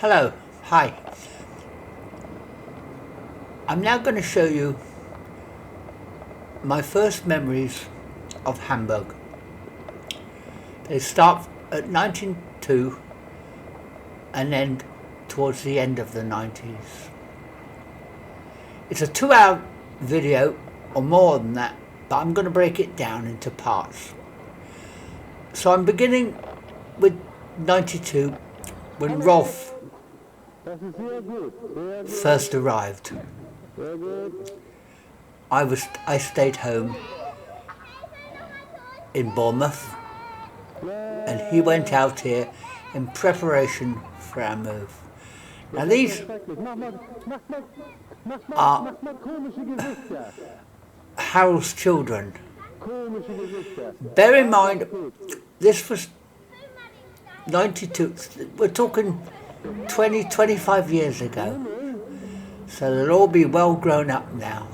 Hello, hi. I'm now going to show you my first memories of Hamburg. They start at 1902 and end towards the end of the 90s. It's a 2-hour video or more than that, but I'm going to break it down into parts. So I'm beginning with 92 when Rolf first arrived. I stayed home in Bournemouth and he went out here in preparation for our move. Now these are Harold's children. Bear in mind, this was 92, we're talking 25 years ago, so they'll all be well grown up now.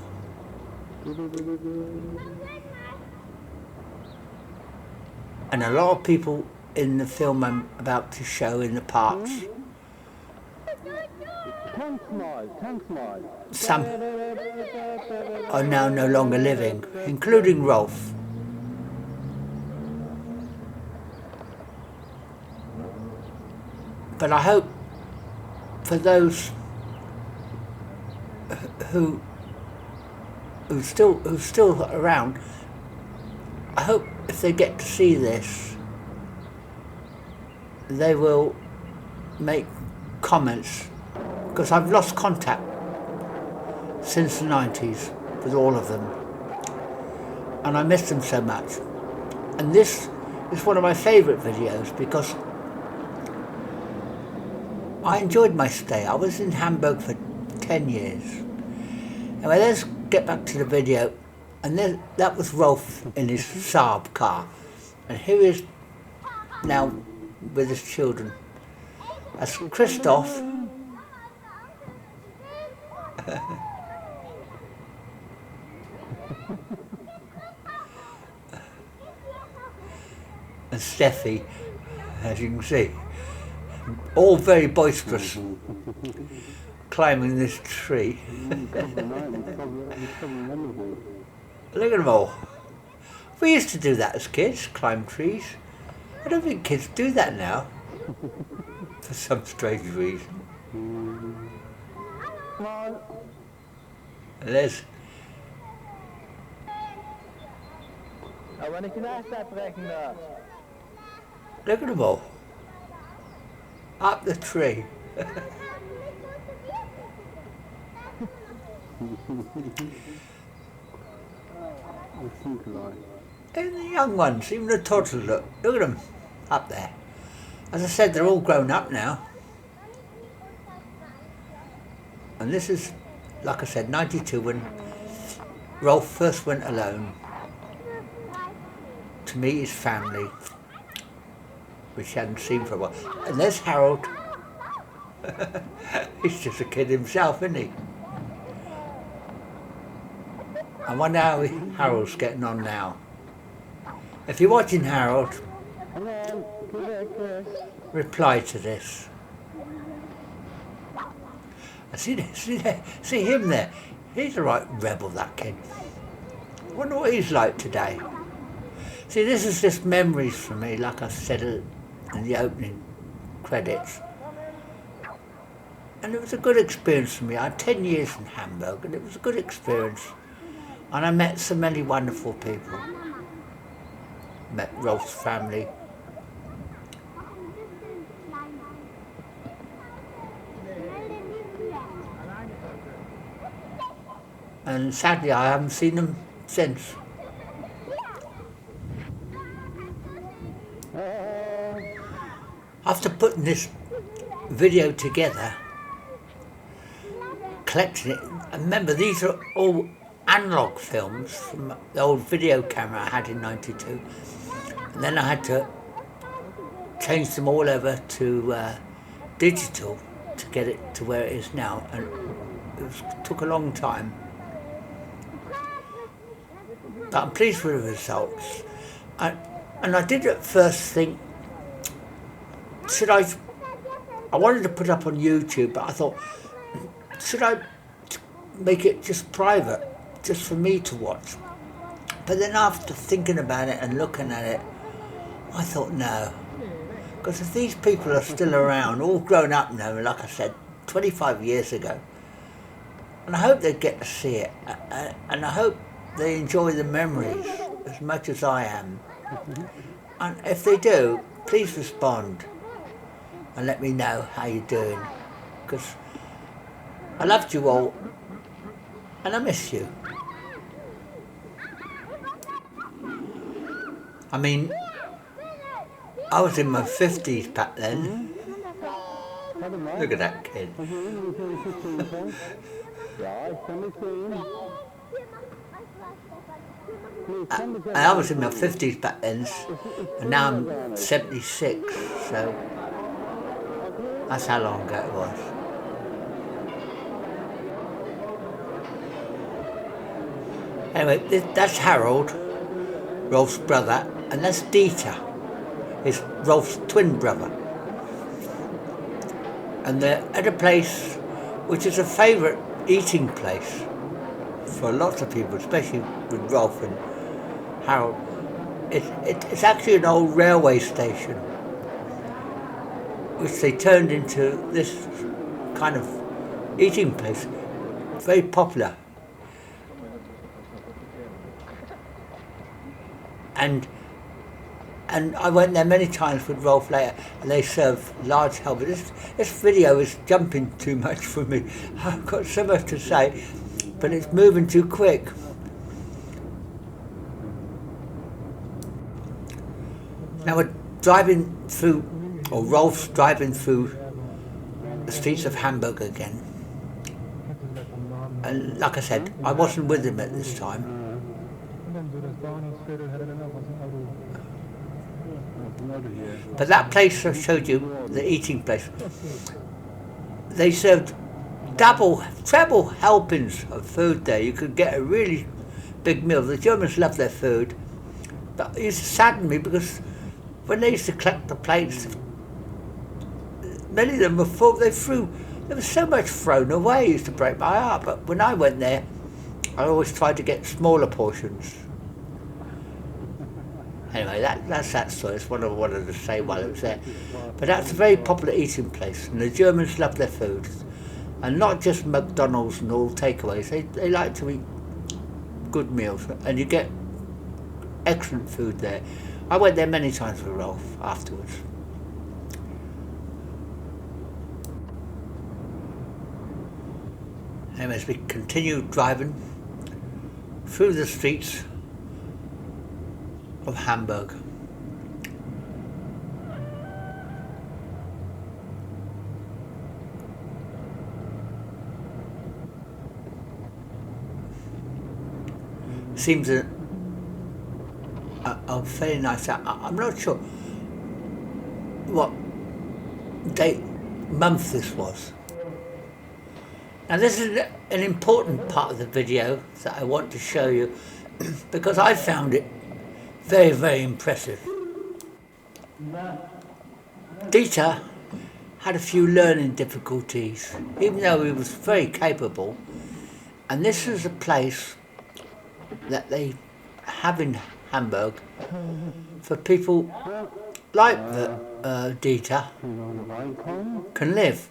And a lot of people in the film I'm about to show in the parts. Some are now no longer living, including Rolf. But I hope for those who's still around, I hope if they get to see this, they will make comments, because I've lost contact since the 90s with all of them, and I miss them so much. And this is one of my favourite videos because I enjoyed my stay. I was in Hamburg for 10 years. Anyway, let's get back to the video. And then that was Rolf in his Saab car. And here he is now with his children. That's Christoph. And Steffi, as you can see. All very boisterous, climbing this tree. Look at them all. We used to do that as kids, climb trees. I don't think kids do that now, for some strange reason. And there's... Look at them all. Up the tree. And the young ones, even the toddlers, look at them up there. As I said, they're all grown up now. And this is, like I said, 92 when Rolf first went alone to meet his family, which he hadn't seen for a while. And there's Harold. He's just a kid himself, isn't he? I wonder how Harold's getting on now. If you're watching Harold, reply to this. See him there? He's a right rebel, that kid. I wonder what he's like today. See, this is just memories for me, like I said in the opening credits. And it was a good experience for me. I had 10 years in Hamburg and it was a good experience. And I met so many wonderful people. Met Rolf's family. And sadly I haven't seen them since. After putting this video together, collecting it, and remember these are all analog films from the old video camera I had in 92, and then I had to change them all over to digital to get it to where it is now, and it took a long time, but I'm pleased with the results. And I did at first think, should I I wanted to put up on YouTube, but I thought, should I make it just private, just for me to watch? But then after thinking about it and looking at it, I thought no. Because if these people are still around, all grown up now, like I said, 25 years ago, and I hope they get to see it, and I hope they enjoy the memories as much as I am. And if they do, please respond and let me know how you're doing, because I loved you all and I miss you. I mean, I was in my 50s back then. Look at that kid. I was in my 50s back then, and now I'm 76, so that's how long ago it was. Anyway, that's Harold, Rolf's brother, and that's Dieter, his Rolf's twin brother. And they're at a place which is a favourite eating place for lots of people, especially with Rolf and Harold. It's actually an old railway station, which they turned into this kind of eating place. Very popular. And I went there many times with Rolf later, and they serve large helpers. This video is jumping too much for me. I've got so much to say, but it's moving too quick. Now we're driving through, or Rolf's driving through the streets of Hamburg again. And like I said, I wasn't with him at this time. But that place I showed you, the eating place, they served treble helpings of food there. You could get a really big meal. The Germans love their food, but it used to sadden me because when they used to collect the plates, many of them were full. There was so much thrown away. It used to break my heart. But when I went there, I always tried to get smaller portions. Anyway, that's that story. It's what I wanted to say while I was there. But that's a very popular eating place, and the Germans love their food. And not just McDonald's and all takeaways. They like to eat good meals, and you get excellent food there. I went there many times with Rolf afterwards. Anyway, as we continue driving through the streets of Hamburg. Seems a very nice. I'm not sure what month this was. Now this is an important part of the video that I want to show you because I found it very, very impressive. Dieter had a few learning difficulties, even though he was very capable. And this is a place that they have in Hamburg for people like Dieter can live.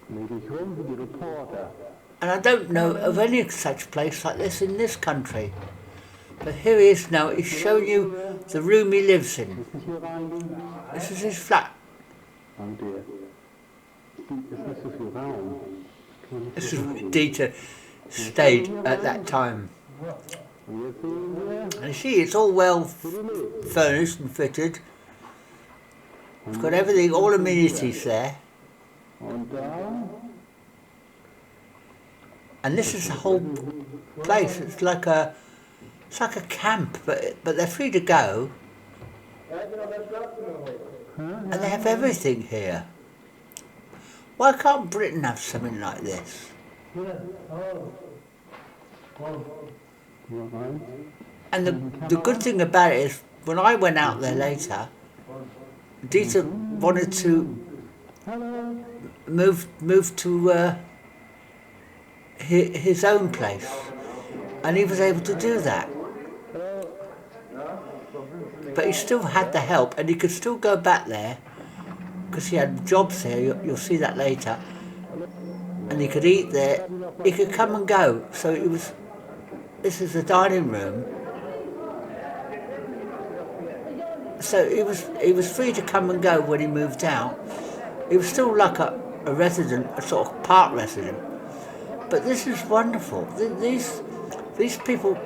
And I don't know of any such place like this in this country. But here he is now. He's showing you the room he lives in. This is his flat. This is where Dieter stayed at that time. And you see, it's all well furnished and fitted. It's got everything, all amenities there. And this is the whole place. It's like a camp, but they're free to go. And they have everything here. Why can't Britain have something like this? And the good thing about it is, when I went out there later, Dieter wanted to moved to his own place, and he was able to do that. But he still had the help, and he could still go back there because he had jobs there. You'll see that later, and he could eat there. He could come and go. So it was. This is the dining room. So he was free to come and go when he moved out. He was still like a resident, a sort of part resident. But this is wonderful. These people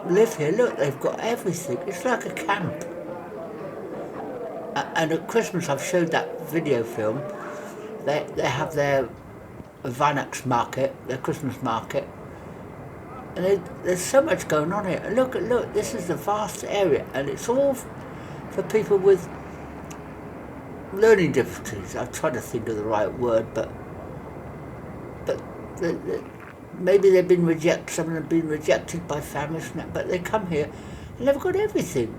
live here. Look, they've got everything. It's like a camp. And at Christmas, I've showed that video film. They have their Weihnachts their Christmas market. And there's so much going on here. And look, this is a vast area, and it's all for people with learning difficulties. I'm trying to think of the right word, but maybe they've been rejected. Some of them have been rejected by families, but they come here and they've got everything.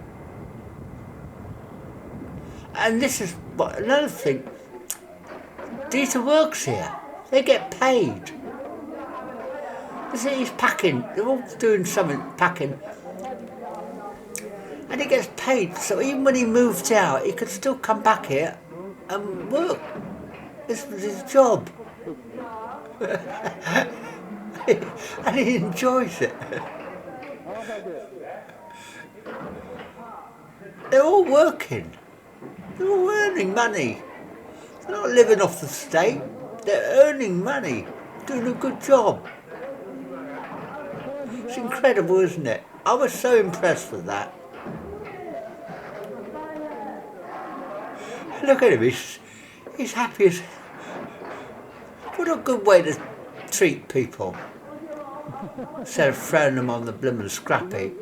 And this is another thing. Dieter works here. They get paid. You see, he's packing. They're all doing something, packing. And he gets paid. So even when he moved out, he could still come back here and work. This was his job. And he enjoys it. They're all working. They're all earning money. They're not living off the state. They're earning money, doing a good job. It's incredible, isn't it? I was so impressed with that. Look at him, he's happy as... What a good way to treat people. Instead of throwing them on the blooming scrappy.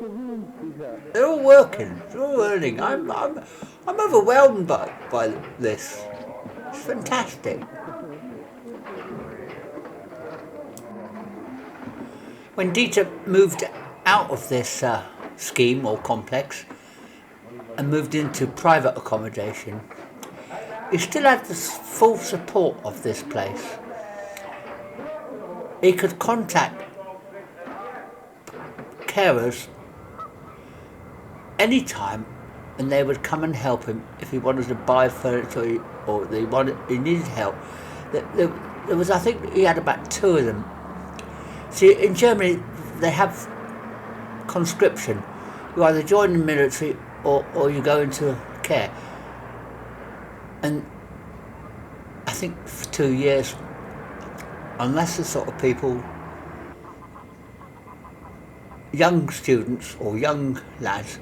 They're all working, they're all earning. I'm overwhelmed by this. It's fantastic. When Dieter moved out of this scheme or complex and moved into private accommodation, he still had the full support of this place. He could contact carers anytime, and they would come and help him if he wanted to buy furniture or he needed help. There was, I think, he had about 2 of them. See, in Germany, they have conscription. You either join the military or you go into care. And I think for 2 years, unless the sort of people, young students or young lads,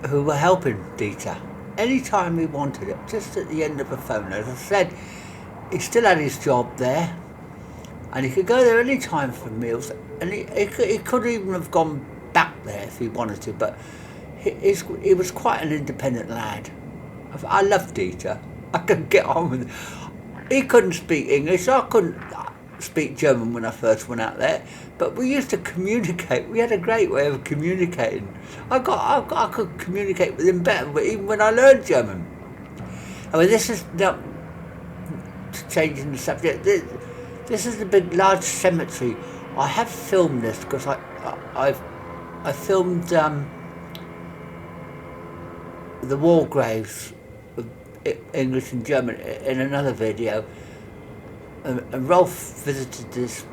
who were helping Dieter anytime he wanted it, just at the end of a phone. As I said, he still had his job there, and he could go there any time for meals, and he could even have gone back there if he wanted to, but he was quite an independent lad. I loved Dieter. I could get on with him. He couldn't speak English, I couldn't speak German when I first went out there, but we used to communicate. We had a great way of communicating. I could communicate with him better, but even when I learned German. I mean, this is not changing the subject. This is a big, large cemetery. I have filmed this because I filmed the war graves, English and German, in another video. And Rolf visited this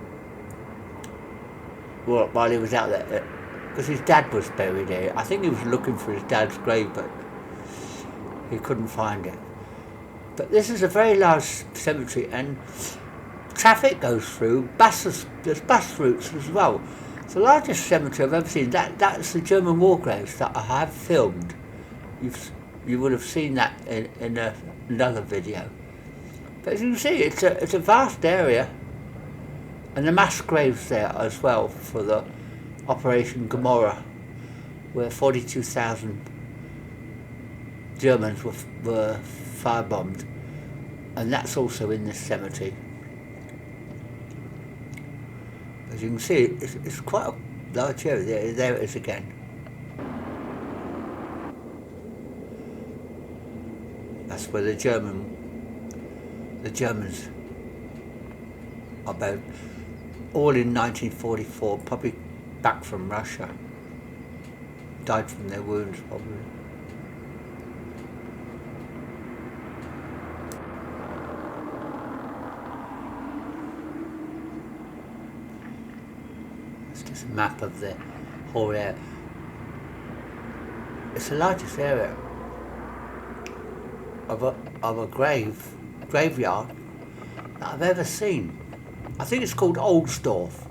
while he was out there, because his dad was buried here. I think he was looking for his dad's grave, but he couldn't find it. But this is a very large cemetery, and traffic goes through. There's bus routes as well. It's the largest cemetery I've ever seen. That's the German war graves that I have filmed. You would have seen that in another video. But as you can see, it's a vast area, and the mass graves there as well for the Operation Gomorrah, where 42,000 Germans were firebombed, and that's also in this cemetery. As you can see, it's quite a large area. There it is again. That's where the Germans are about, all in 1944, probably back from Russia. Died from their wounds, probably. It's just a map of the whole area. It's the largest area of a graveyard that I've ever seen. I think it's called Ohlsdorf.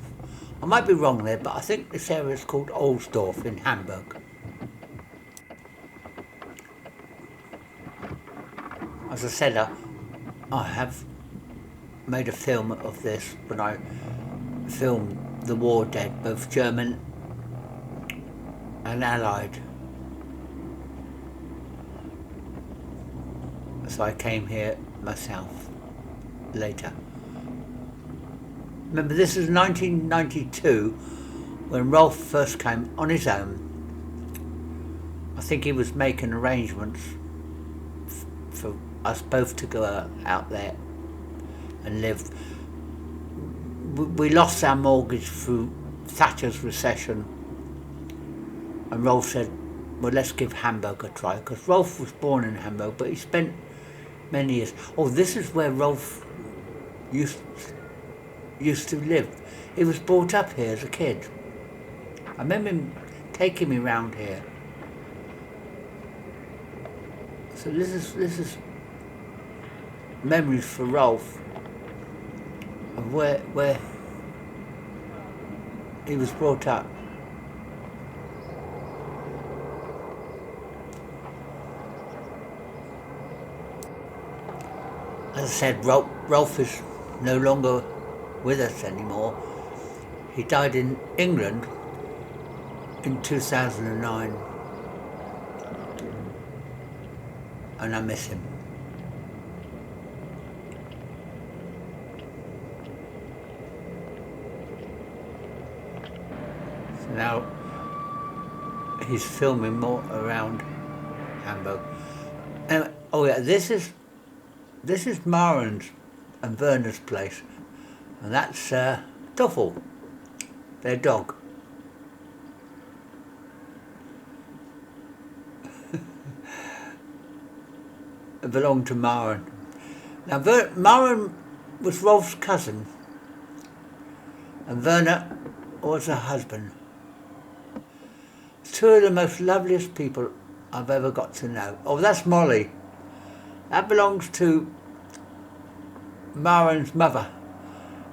I might be wrong there, but I think this area is called Ohlsdorf in Hamburg. As I said, I have made a film of this when I filmed the war dead, both German and Allied. So I came here myself later. Remember, this is 1992 when Rolf first came on his own. I think he was making arrangements for us both to go out there and live. We lost our mortgage through Thatcher's recession, and Rolf said, well, let's give Hamburg a try, because Rolf was born in Hamburg, but he spent many years. Oh, this is where Rolf used to live. He was brought up here as a kid. I remember him taking me round here. So this is memories for Rolf of where he was brought up. As I said, Rolf is no longer with us anymore. He died in England in 2009, and I miss him. So now he's filming more around Hamburg. And, oh yeah, this is Maren's and Werner's place, and that's Toffel, their dog. It belonged to Maren. Now Maren was Rolf's cousin, and Werner was her husband. Two of the most loveliest people I've ever got to know. Oh, that's Molly. That belongs to Maren's mother,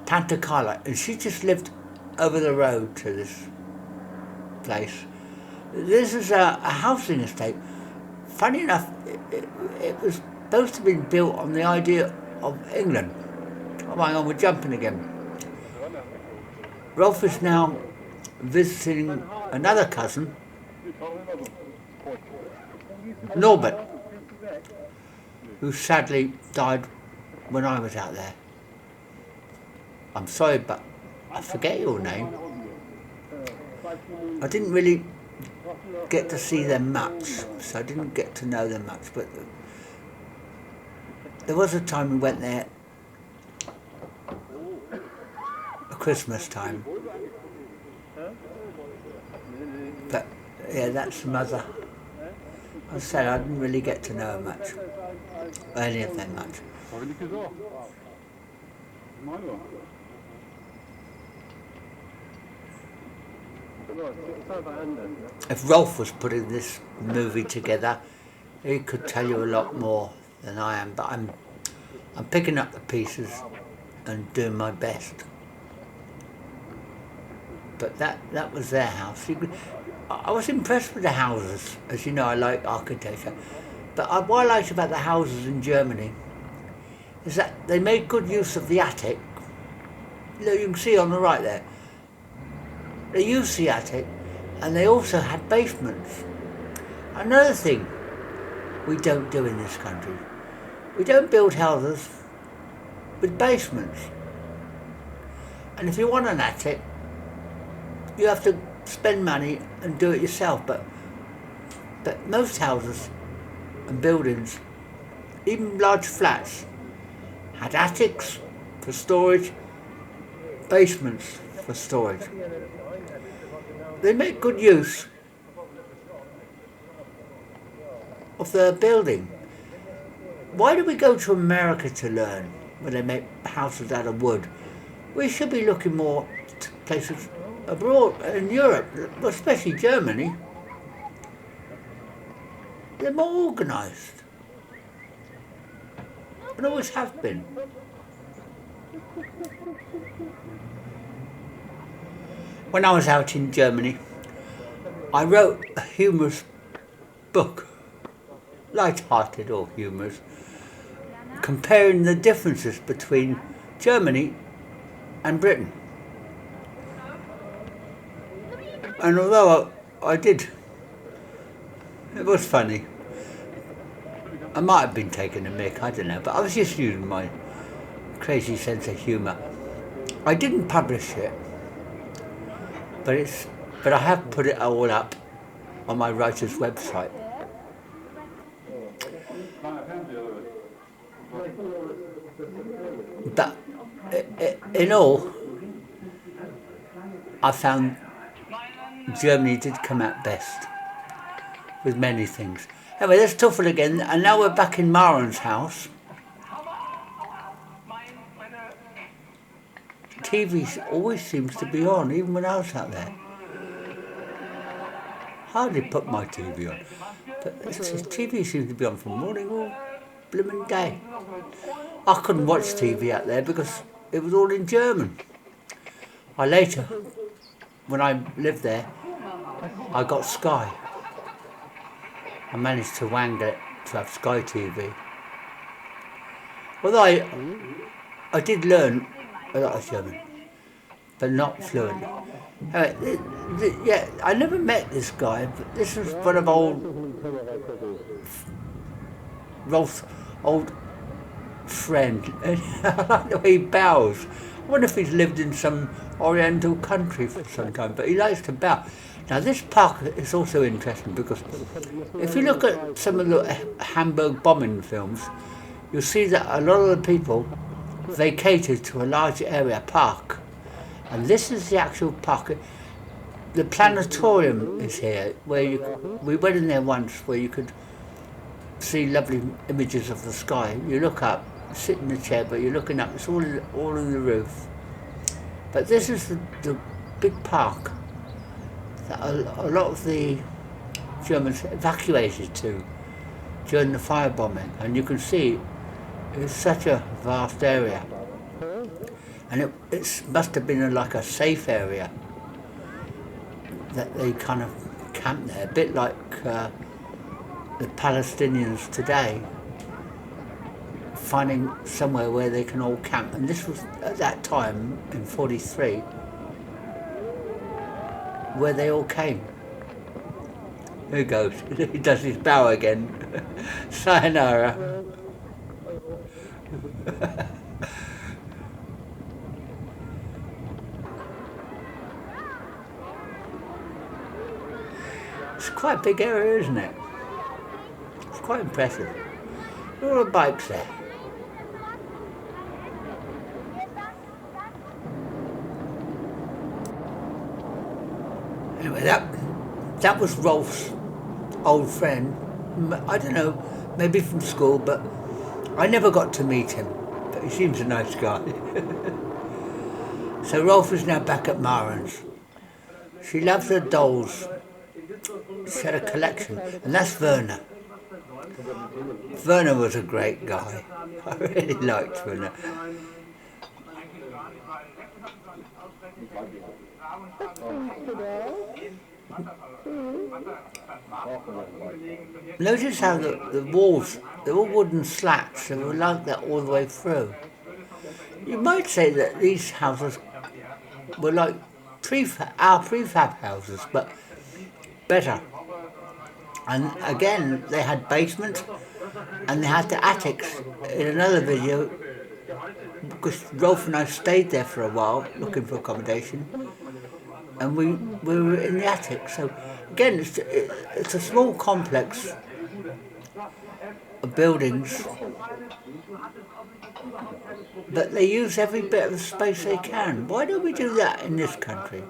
Tante Carla, and she just lived over the road to this place. This is a housing estate. Funny enough, it was supposed to be built on the idea of England. Oh my God, we're jumping again. Rolf is now visiting another cousin, Norbert, who sadly died when I was out there. I'm sorry, but I forget your name. I didn't really get to see them much, so I didn't get to know them much, but there was a time we went there at Christmas time. But yeah, that's the mother. I said I didn't really get to know her much, or any of them much. If Rolf was putting this movie together, he could tell you a lot more than I am, but I'm picking up the pieces and doing my best. But that was their house. I was impressed with the houses. As you know, I like architecture. But what I liked about the houses in Germany is that they made good use of the attic. You can see on the right there. They used the attic, and they also had basements. Another thing we don't do in this country, we don't build houses with basements. And if you want an attic, you have to spend money and do it yourself. But most houses and buildings even large flats, had attics for storage, basements for storage. They make good use of their building. Why do we go to America to learn when they make houses out of wood? We should be looking more to places abroad in Europe, especially Germany. They're more organised and always have been. When I was out in Germany, I wrote a humorous book, light-hearted or humorous, comparing the differences between Germany and Britain. And although I did, it was funny. I might have been taking a mick, I don't know, but I was just using my crazy sense of humour. I didn't publish it, but I have put it all up on my writer's website. But in all, I found Germany did come out best with many things. Anyway, let's Tuffle again, and now we're back in Maren's house. TV always seems to be on, even when I was out there. Hardly put my TV on, but TV seems to be on from morning all blooming day. I couldn't watch TV out there because it was all in German. Later, when I lived there, I got Sky. I managed to wangle it to have Sky TV. Although I did learn a lot of German, but not fluent. Yeah, I never met this guy, but this was one of Rolf's old friend. And I like the way he bows. I wonder if he's lived in some oriental country for some time, but he likes to bow. Now this park is also interesting because if you look at some of the Hamburg bombing films, you'll see that a lot of the people vacated to a large area park. And this is the actual park. The planetarium is here, where we went in there once, where you could see lovely images of the sky. You look up, sit in the chair, but you're looking up. It's all in the roof. But this is the big park that a lot of the Germans evacuated to during the firebombing, and you can see it's such a vast area, and it must have been like a safe area that they kind of camped there, a bit like the Palestinians today, finding somewhere where they can all camp. And this was at that time in '43 where they all came. Here he goes. He does his bow again. Sayonara. It's quite a big area, isn't it? It's quite impressive. Look at all the bikes there. Anyway, that was Rolf's old friend. I don't know, maybe from school, but I never got to meet him. But he seems a nice guy. So Rolf is now back at Maren's. She loves her dolls. She had a collection, and that's Werner. Werner was a great guy. I really liked Werner. Notice how the walls, they're all wooden slats, they were like that all the way through. You might say that these houses were like our prefab houses, but better. And again, they had basements and they had the attics. In another video, because Rolf and I stayed there for a while looking for accommodation, and we were in the attic. So again, it's a small complex buildings, but they use every bit of space they can. Why don't we do that in this country?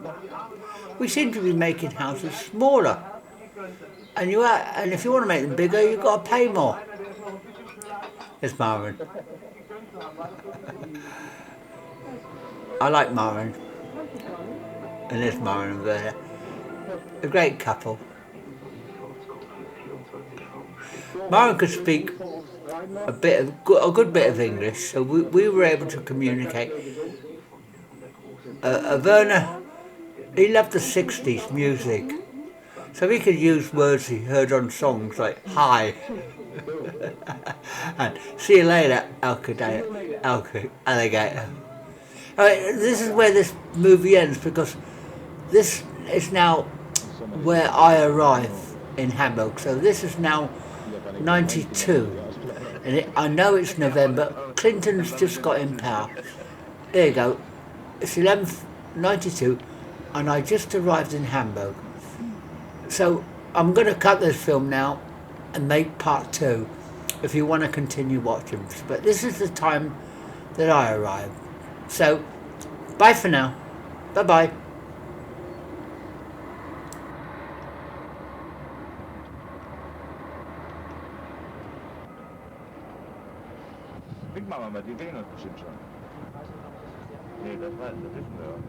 We seem to be making houses smaller, and if you want to make them bigger, you've got to pay more. It's Marvin. I like Marvin, and there's Marvin and Verna. A great couple. Marvin could speak a good bit of English, so we were able to communicate. Werner, he loved the 60s music, so he could use words he heard on songs like "hi" and "see you later, alligator." This is where this movie ends, because this is now where I arrive in Hamburg. So this is now 92, and I know it's November. Clinton's just got in power. There you go. It's 11:92, and I just arrived in Hamburg. So I'm going to cut this film now and make part 2 if you want to continue watching. But this is the time that I arrived. So bye for now. Bye bye. Big Mama, die wählen das bestimmt schon. Nee, das wissen wir.